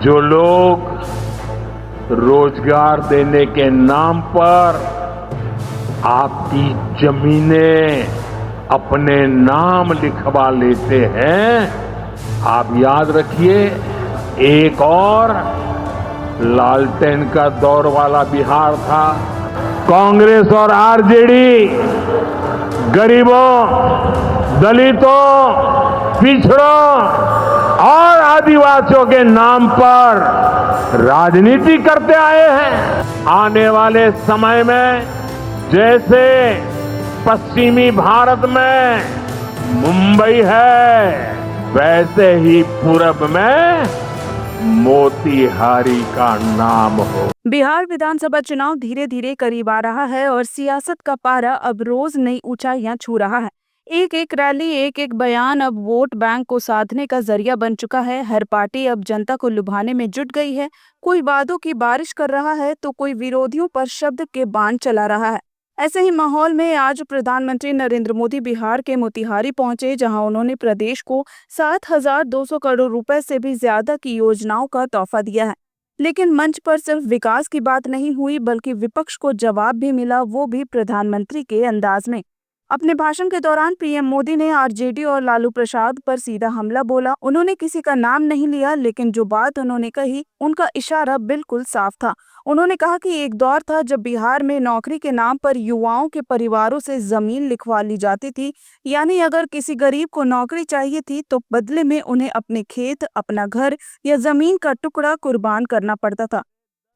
जो लोग रोजगार देने के नाम पर आपकी जमीनें अपने नाम लिखवा लेते हैं, आप याद रखिए, एक और लालटेन का दौर वाला बिहार था। कांग्रेस और आरजेडी गरीबों, दलितों, पिछड़ों और आदिवासियों के नाम पर राजनीति करते आए हैं। आने वाले समय में जैसे पश्चिमी भारत में मुंबई है, वैसे ही पूरब में मोतीहारी का नाम हो। बिहार विधानसभा चुनाव धीरे धीरे करीब आ रहा है और सियासत का पारा अब रोज नई ऊंचाइयां छू रहा है। एक एक रैली, एक एक बयान अब वोट बैंक को साधने का जरिया बन चुका है। हर पार्टी अब जनता को लुभाने में जुट गई है। कोई वादों की बारिश कर रहा है तो कोई विरोधियों पर शब्द के बाण चला रहा है। ऐसे ही माहौल में आज प्रधानमंत्री नरेंद्र मोदी बिहार के मोतिहारी पहुंचे, जहां उन्होंने प्रदेश को 7,200 करोड़ रुपए से भी ज्यादा की योजनाओं का तोहफा दिया है। लेकिन मंच पर सिर्फ विकास की बात नहीं हुई, बल्कि विपक्ष को जवाब भी मिला, वो भी प्रधानमंत्री के अंदाज में। अपने भाषण के दौरान पीएम मोदी ने आरजेडी और लालू प्रसाद पर सीधा हमला बोला। उन्होंने किसी का नाम नहीं लिया, लेकिन जो बात उन्होंने कही उनका इशारा बिल्कुल साफ था। उन्होंने कहा कि एक दौर था जब बिहार में नौकरी के नाम पर युवाओं के परिवारों से जमीन लिखवा ली जाती थी। यानी अगर किसी गरीब को नौकरी चाहिए थी तो बदले में उन्हें अपने खेत, अपना घर या जमीन का टुकड़ा कुर्बान करना पड़ता था।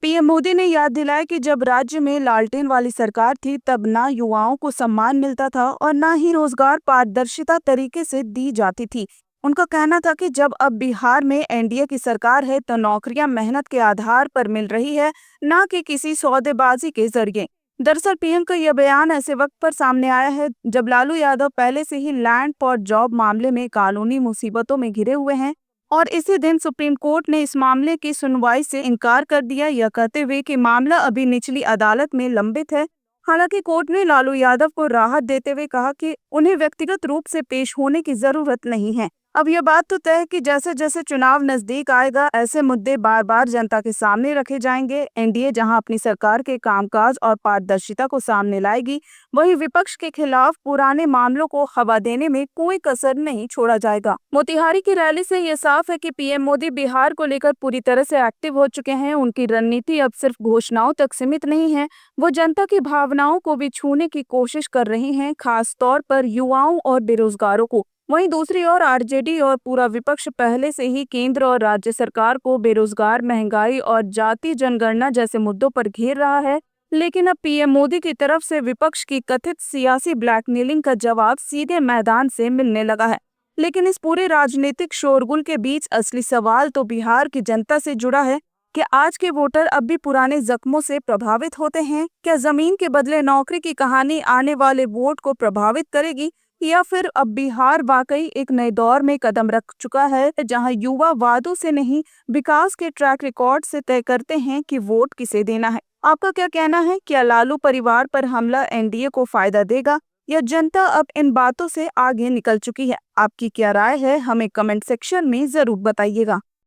पीएम मोदी ने याद दिलाया कि जब राज्य में लालटेन वाली सरकार थी, तब ना युवाओं को सम्मान मिलता था और ना ही रोजगार पारदर्शिता तरीके से दी जाती थी। उनका कहना था कि जब अब बिहार में एनडीए की सरकार है तो नौकरियां मेहनत के आधार पर मिल रही है, ना कि किसी सौदेबाजी के जरिए। दरअसल पीएम का यह बयान ऐसे वक्त पर सामने आया है जब लालू यादव पहले से ही लैंड फॉर जॉब मामले में कानूनी मुसीबतों में घिरे हुए हैं, और इसी दिन सुप्रीम कोर्ट ने इस मामले की सुनवाई से इनकार कर दिया, यह कहते हुए कि मामला अभी निचली अदालत में लंबित है। हालांकि कोर्ट ने लालू यादव को राहत देते हुए कहा कि उन्हें व्यक्तिगत रूप से पेश होने की जरूरत नहीं है। अब यह बात तो तय है कि जैसे जैसे चुनाव नजदीक आएगा, ऐसे मुद्दे बार बार जनता के सामने रखे जाएंगे। एनडीए जहां अपनी सरकार के कामकाज और पारदर्शिता को सामने लाएगी, वहीं विपक्ष के खिलाफ पुराने मामलों को हवा देने में कोई कसर नहीं छोड़ा जाएगा। मोतिहारी की रैली से यह साफ है कि पीएम मोदी बिहार को लेकर पूरी तरह से एक्टिव हो चुके हैं। उनकी रणनीति अब सिर्फ घोषणाओं तक सीमित नहीं है, वो जनता की भावनाओं को भी छूने की कोशिश कर रही हैं, खास तौर पर युवाओं और बेरोजगारों को। वहीं दूसरी ओर आरजेडी और पूरा विपक्ष पहले से ही केंद्र और राज्य सरकार को बेरोजगार, महंगाई और जाति जनगणना जैसे मुद्दों पर घेर रहा है। लेकिन अब पीएम मोदी की तरफ से विपक्ष की कथित सियासी ब्लैकमेलिंग का जवाब सीधे मैदान से मिलने लगा है। लेकिन इस पूरे राजनीतिक शोरगुल के बीच असली सवाल तो बिहार की जनता से जुड़ा है कि आज के वोटर अब भी पुराने जख्मों से प्रभावित होते हैं। क्या जमीन के बदले नौकरी की कहानी आने वाले वोट को प्रभावित करेगी, या फिर अब बिहार वाकई एक नए दौर में कदम रख चुका है, जहां युवा वादों से नहीं, विकास के ट्रैक रिकॉर्ड से तय करते हैं कि वोट किसे देना है। आपका क्या कहना है? क्या लालू परिवार पर हमला एनडीए को फायदा देगा, या जनता अब इन बातों से आगे निकल चुकी है? आपकी क्या राय है? हमें कमेंट सेक्शन में जरूर बताइएगा।